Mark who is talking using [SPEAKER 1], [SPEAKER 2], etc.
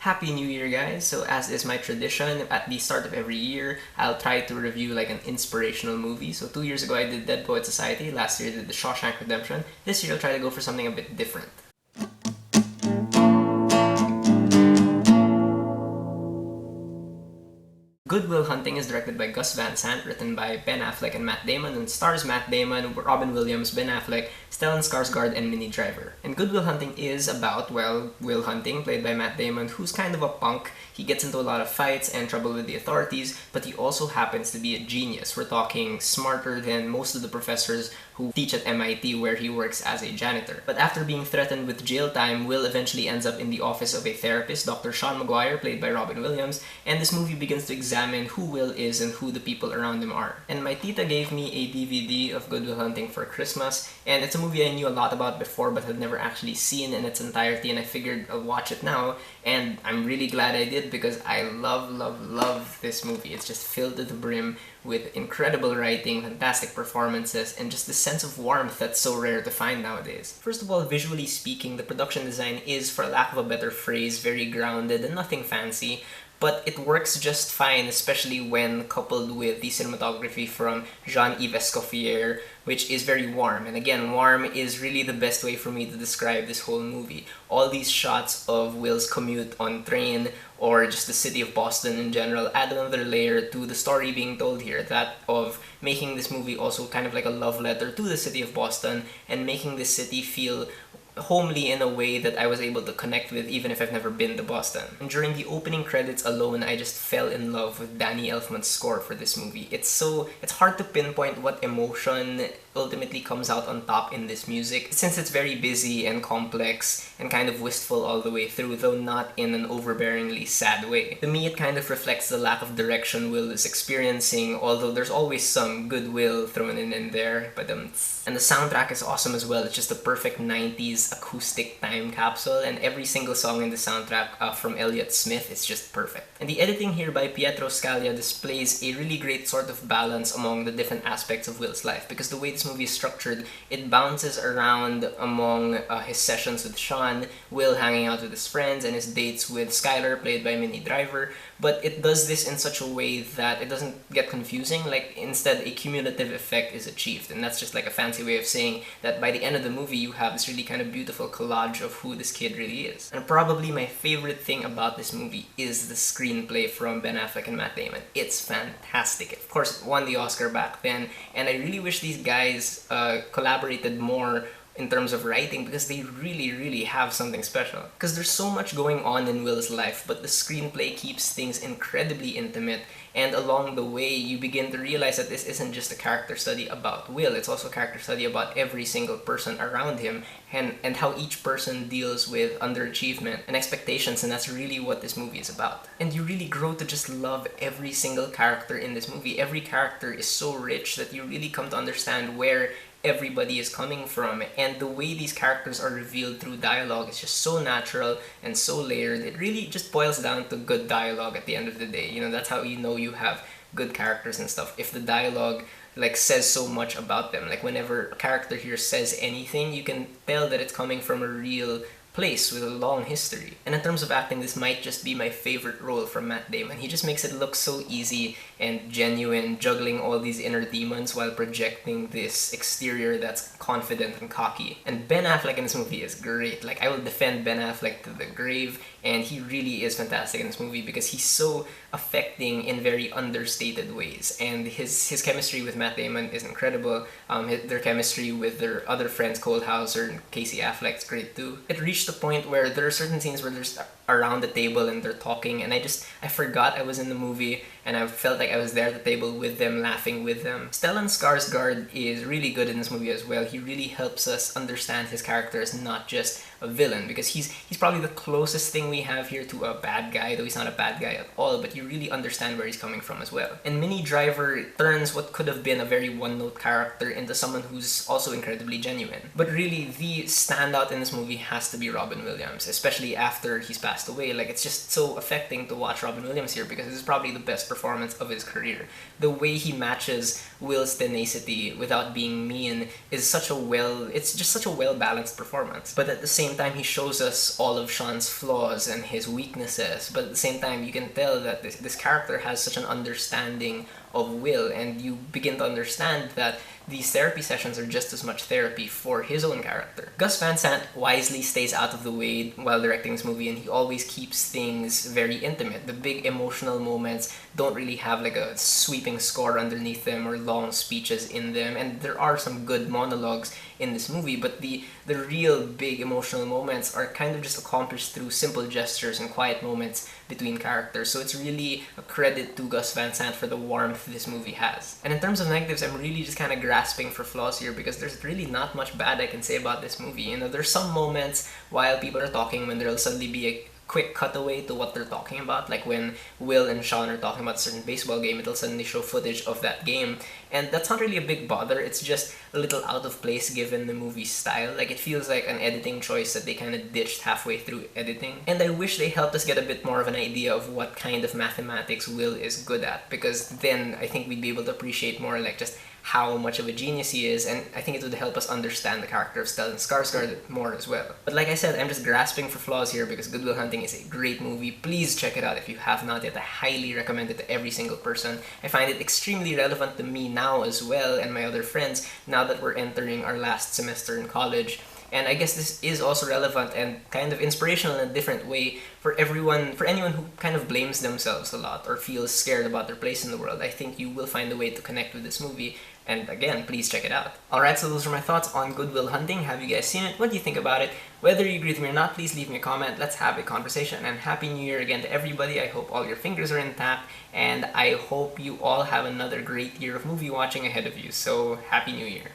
[SPEAKER 1] Happy New Year, guys! So as is my tradition, at the start of every year, I'll try to review like an inspirational movie. So 2 years ago I did Dead Poet Society, last year I did The Shawshank Redemption. This year I'll try to go for something a bit different. Good Will Hunting is directed by Gus Van Sant, written by Ben Affleck and Matt Damon, and stars Matt Damon, Robin Williams, Ben Affleck, Stellan Skarsgard, and Minnie Driver. And Good Will Hunting is about, well, Will Hunting, played by Matt Damon, who's kind of a punk. He gets into a lot of fights and trouble with the authorities, but he also happens to be a genius. We're talking smarter than most of the professors who teach at MIT, where he works as a janitor. But after being threatened with jail time, Will eventually ends up in the office of a therapist, Dr. Sean Maguire, played by Robin Williams, and this movie begins to examine who Will is and who the people around him are. And my tita gave me a DVD of Good Will Hunting for Christmas, and it's a movie I knew a lot about before but had never actually seen in its entirety, and I figured I'll watch it now, and I'm really glad I did because I love this movie. It's just filled to the brim with incredible writing, fantastic performances, and just the sense of warmth that's so rare to find nowadays. First of all, visually speaking, the production design is, for lack of a better phrase, very grounded and nothing fancy, but it works just fine, especially when coupled with the cinematography from Jean-Yves Escoffier, which is very warm. And again, warm is really the best way for me to describe this whole movie. All these shots of Will's commute on train, or just the city of Boston in general, add another layer to the story being told here, that of making this movie also kind of like a love letter to the city of Boston, and making this city feel homely in a way that I was able to connect with even if I've never been to Boston. And during the opening credits alone, I just fell in love with Danny Elfman's score for this movie. It's hard to pinpoint what emotion ultimately comes out on top in this music, since it's very busy and complex and kind of wistful all the way through, though not in an overbearingly sad way. To me, it kind of reflects the lack of direction Will is experiencing, although there's always some goodwill thrown in there. And the soundtrack is awesome as well. It's just the perfect 90s acoustic time capsule, and every single song in the soundtrack from Elliott Smith is just perfect. And the editing here by Pietro Scalia displays a really great sort of balance among the different aspects of Will's life, because the way this movie is structured, it bounces around among his sessions with Sean, Will hanging out with his friends, and his dates with Skylar, played by Minnie Driver, but it does this in such a way that it doesn't get confusing. Like, instead, a cumulative effect is achieved, and that's just like a fancy way of saying that by the end of the movie, you have this really kind of beautiful collage of who this kid really is. And probably my favorite thing about this movie is the screenplay from Ben Affleck and Matt Damon. It's fantastic. Of course, it won the Oscar back then, and I really wish these guys collaborated more in terms of writing, because they really have something special. Because there's so much going on in Will's life, but the screenplay keeps things incredibly intimate, and along the way you begin to realize that this isn't just a character study about Will, it's also a character study about every single person around him, and how each person deals with underachievement and expectations, and that's really what this movie is about. And you really grow to just love every single character in this movie. Every character is so rich that you really come to understand where everybody is coming from, and the way these characters are revealed through dialogue is just so natural and so layered. It really just boils down to good dialogue at the end of the day. You know, that's how you know you have good characters and stuff, if the dialogue like says so much about them. Like, whenever a character here says anything, you can tell that it's coming from a real place with a long history. And in terms of acting, this might just be my favorite role from Matt Damon. He just makes it look so easy and genuine, juggling all these inner demons while projecting this exterior that's confident and cocky. And Ben Affleck in this movie is great. Like, I will defend Ben Affleck to the grave, and he really is fantastic in this movie because he's so affecting in very understated ways. And his chemistry with Matt Damon is incredible. Their chemistry with their other friends, Cole Hauser and Casey Affleck, is great too. It reached the point where there are certain scenes where they're around the table and they're talking, and I forgot I was in the movie, and I felt like I was there at the table with them, laughing with them. Stellan Skarsgard is really good in this movie as well. He really helps us understand his character as not just a villain, because he's probably the closest thing we have here to a bad guy, though he's not a bad guy at all, but you really understand where he's coming from as well. And Minnie Driver turns what could have been a very one-note character into someone who's also incredibly genuine. But really, the standout in this movie has to be Robin Williams, especially after he's passed away. Like, it's just so affecting to watch Robin Williams here, because this is probably the best performance of his career. The way he matches Will's tenacity without being mean is it's just such a well-balanced performance. But at the same time, he shows us all of Sean's flaws and his weaknesses, but at the same time, you can tell that this character has such an understanding of Will, and you begin to understand that these therapy sessions are just as much therapy for his own character. Gus Van Sant wisely stays out of the way while directing this movie, and he always keeps things very intimate. The big emotional moments don't really have like a sweeping score underneath them or long speeches in them, and there are some good monologues in this movie, but the real big emotional moments are kind of just accomplished through simple gestures and quiet moments between characters. So it's really a credit to Gus Van Sant for the warmth this movie has. And in terms of negatives, I'm really just kind of grasping for flaws here because there's really not much bad I can say about this movie. You know, there's some moments while people are talking when there'll suddenly be a quick cutaway to what they're talking about, like when Will and Sean are talking about a certain baseball game, it'll suddenly show footage of that game, and that's not really a big bother. It's just a little out of place given the movie's style. Like, it feels like an editing choice that they kind of ditched halfway through editing, and I wish they helped us get a bit more of an idea of what kind of mathematics Will is good at, because then I think we'd be able to appreciate more like just how much of a genius he is, and I think it would help us understand the character of Stellan Skarsgård more as well. But like I said, I'm just grasping for flaws here because Good Will Hunting is a great movie. Please check it out if you have not yet. I highly recommend it to every single person. I find it extremely relevant to me now as well, and my other friends, now that we're entering our last semester in college. And I guess this is also relevant and kind of inspirational in a different way for anyone who kind of blames themselves a lot or feels scared about their place in the world. I think you will find a way to connect with this movie. And again, please check it out. Alright, so those are my thoughts on Good Will Hunting. Have you guys seen it? What do you think about it? Whether you agree with me or not, please leave me a comment. Let's have a conversation. And Happy New Year again to everybody. I hope all your fingers are intact. And I hope you all have another great year of movie watching ahead of you. So, Happy New Year.